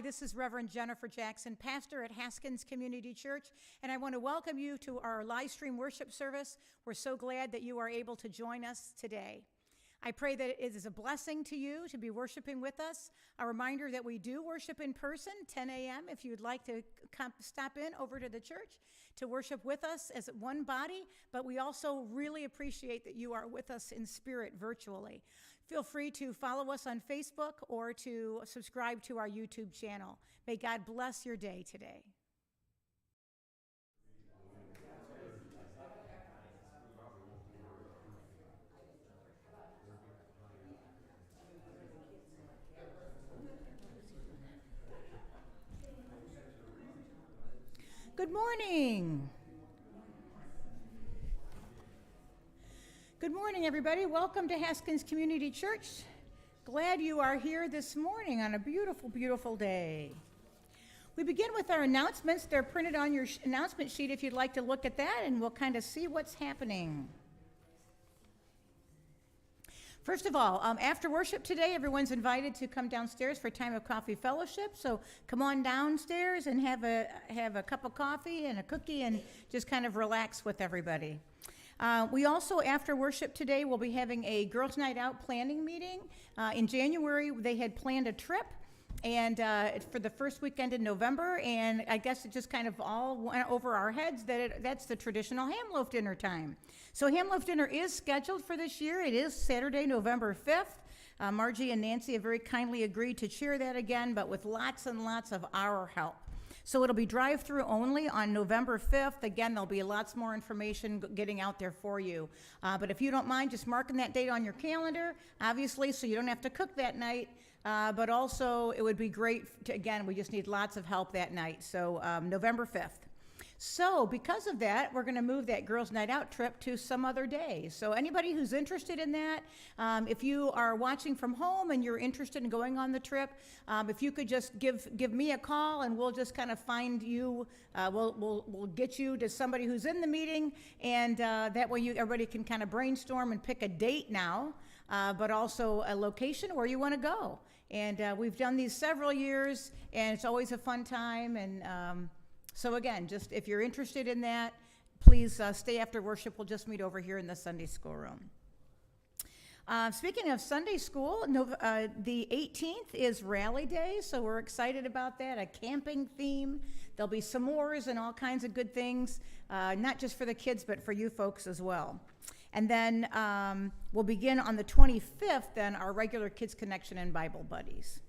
this is Reverend Jennifer Jackson, pastor at Haskins Community Church, and I want to welcome you to our live stream worship service. We're so glad that you are able to join us today. I pray that it is a blessing to you to be worshiping with us. A reminder that we do worship in person, 10 a.m. If you'd like to stop in over to the church to worship with us as one body, but we also really appreciate that you are with us in spirit virtually. Feel free to follow us on Facebook or to subscribe to our YouTube channel. May God bless your day today. Good morning. Good morning, everybody. Welcome to Haskins Community Church. Glad you are here this morning on a beautiful, beautiful day. We begin with our announcements. They're printed on your announcement sheet if you'd like to look at that, and we'll kind of see what's happening. First of all, after worship today, everyone's invited to come downstairs for a time of coffee fellowship. So come on downstairs and have a cup of coffee and a cookie and just kind of relax with everybody. We also, after worship today, will be having a Girls' Night Out planning meeting. In January, they had planned a trip and for the first weekend in November, and I guess it just kind of all went over our heads that that's the traditional ham loaf dinner time. So ham loaf dinner is scheduled for this year. It is Saturday, November 5th. Margie and Nancy have very kindly agreed to chair that again, but with lots and lots of our help. So it'll be drive-through only on November 5th. Again, there'll be lots more information getting out there for you. But if you don't mind just marking that date on your calendar, obviously, so you don't have to cook that night. But also, it would be great to, again, we just need lots of help that night. So November 5th. So because of that, we're going to move that Girls' Night Out trip to some other day. So anybody who's interested in that, if you are watching from home and you're interested in going on the trip, if you could just give me a call and we'll just kind of find you, we'll get you to somebody who's in the meeting, and that way everybody can kind of brainstorm and pick a date now, but also a location where you want to go. And we've done these several years, and it's always a fun time. And so again, just if you're interested in that, please stay after worship. We'll just meet over here in the Sunday school room. Speaking of Sunday school, the 18th is Rally Day, so we're excited about that, a camping theme. There'll be s'mores and all kinds of good things, not just for the kids, but for you folks as well. And then we'll begin on the 25th, then, our regular Kids Connection and Bible Buddies.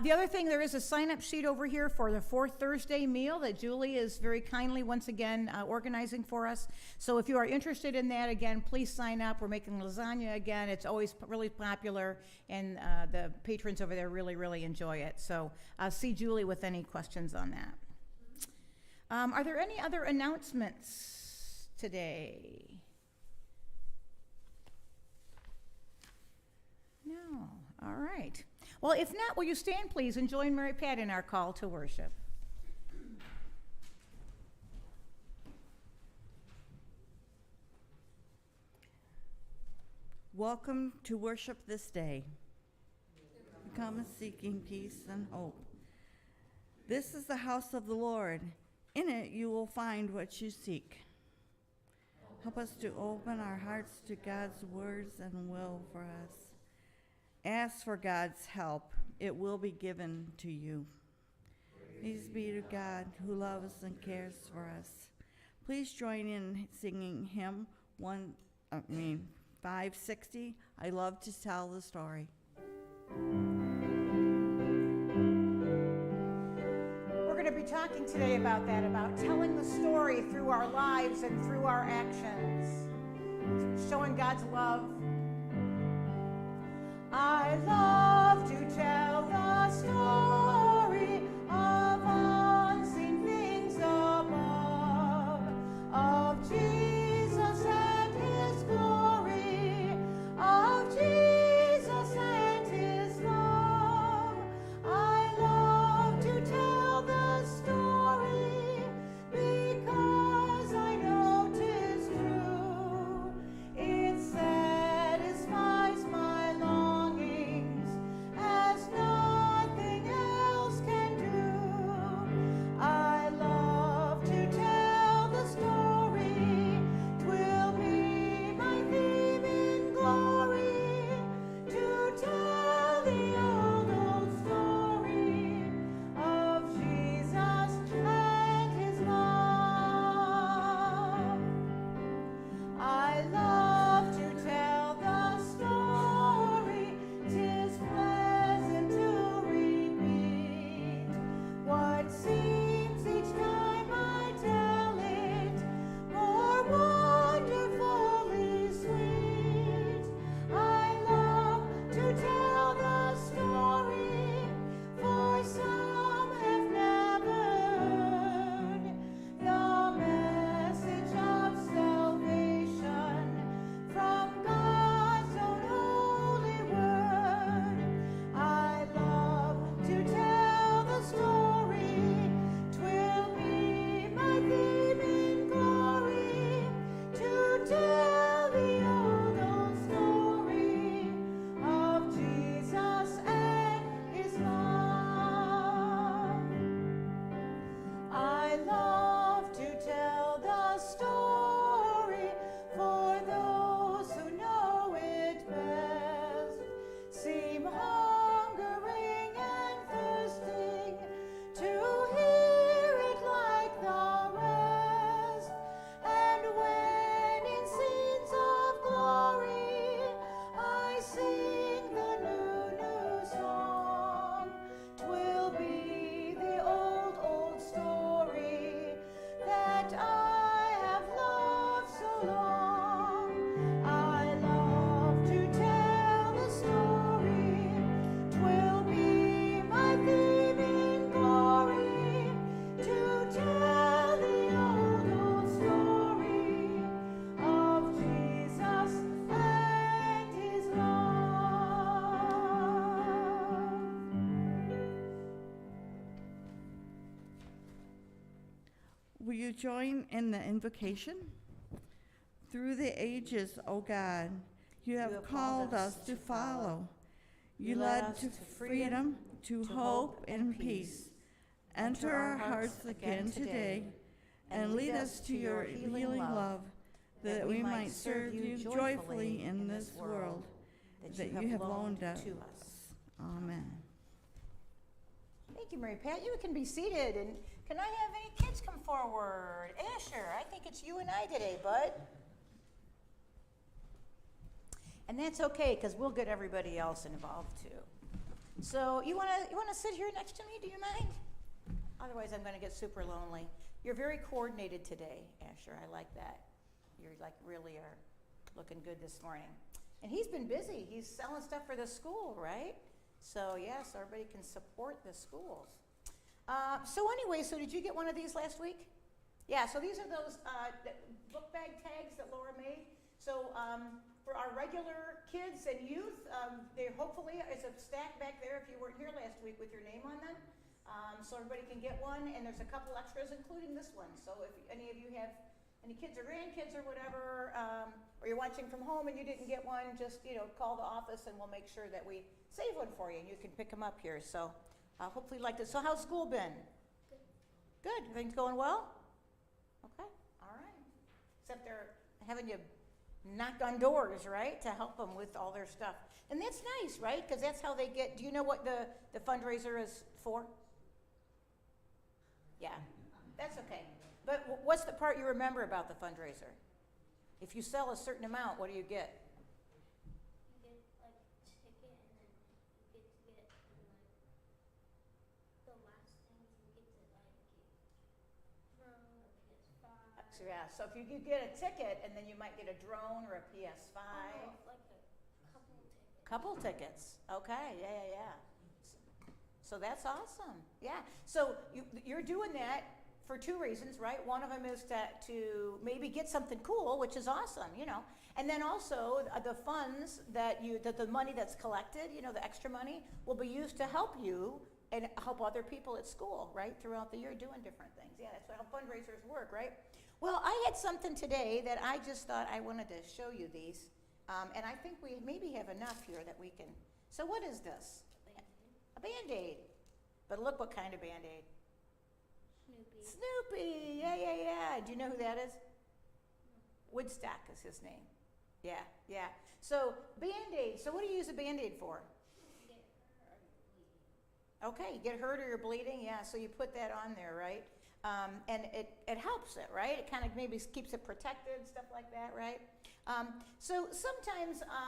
The other thing, there is a sign-up sheet over here for the fourth Thursday meal that Julie is very kindly, once again, organizing for us. So if you are interested in that, again, please sign up. We're making lasagna again. It's always really popular, and the patrons over there really, really enjoy it. So see Julie with any questions on that. Are there any other announcements today? No. All right. Well, if not, will you stand, please, and join Mary Pat in our call to worship. Welcome to worship this day. Come seeking peace and hope. This is the house of the Lord. In it you will find what you seek. Help us to open our hearts to God's words and will for us. Ask for God's help. It will be given to you. Praise be to God who loves and cares for us. Please join in singing hymn 560. I love to tell the story. We're going to be talking today about that, about telling the story through our lives and through our actions, showing God's love. I love to tell the story of unseen things above, of Jesus and his glory, of Jesus and his love. I love to tell the story because I know 'tis true. It satisfies my longings as nothing you join in the invocation? Through the ages, O God, you have called us to follow. You led to freedom, to hope and peace. Enter our hearts again today, and lead us to your healing love, that we might serve you joyfully in this world that you have loaned us. Amen. Thank you, Mary Pat. You can be seated. And can I have any kids come forward? Asher, I think it's you and I today, bud. And that's okay, because we'll get everybody else involved too. So you wanna sit here next to me? Do you mind? Otherwise, I'm gonna get super lonely. You're very coordinated today, Asher. I like that. You're like really are looking good this morning. And he's been busy. He's selling stuff for the school, right? So yes, everybody can support the schools. So anyway, so did you get one of these last week? Yeah, so these are those book bag tags that Laura made. So for our regular kids and youth, there hopefully is a stack back there if you weren't here last week with your name on them. So everybody can get one, and there's a couple extras, including this one. So if any of you have any kids or grandkids or whatever, or you're watching from home and you didn't get one, just call the office and we'll make sure that we save one for you and you can pick them up here. So hopefully you liked it. So how's school been? Good. Everything's going well? Okay. All right. Except they're having you knock on doors, right, to help them with all their stuff. And that's nice, right? Because that's how they get. Do you know what the fundraiser is for? Yeah. That's okay. But what's the part you remember about the fundraiser? If you sell a certain amount, what do you get? You get like a ticket, and then you get to get like the last thing you get to like get drone or PS5. So, yeah, so if you get a ticket, and then you might get a drone or a PS5. Oh, no, like a couple tickets. Couple tickets. Okay, yeah. So that's awesome. Yeah. So you're doing that for two reasons, right? One of them is to maybe get something cool, which is awesome, And then also the funds the money that's collected, the extra money, will be used to help you and help other people at school, right? Throughout the year doing different things. Yeah, that's how fundraisers work, right? Well, I had something today that I just thought I wanted to show you these. And I think we maybe have enough here that we can. So what is this? A Band-Aid. But look what kind of Band-Aid. Snoopy, yeah. Do you know who that is? Woodstock is his name. Yeah. So Band-Aid. So what do you use a Band-Aid for? Okay, you get hurt or you're bleeding. Yeah. So you put that on there, right? And it helps it, right? It kind of maybe keeps it protected, stuff like that, right? So sometimes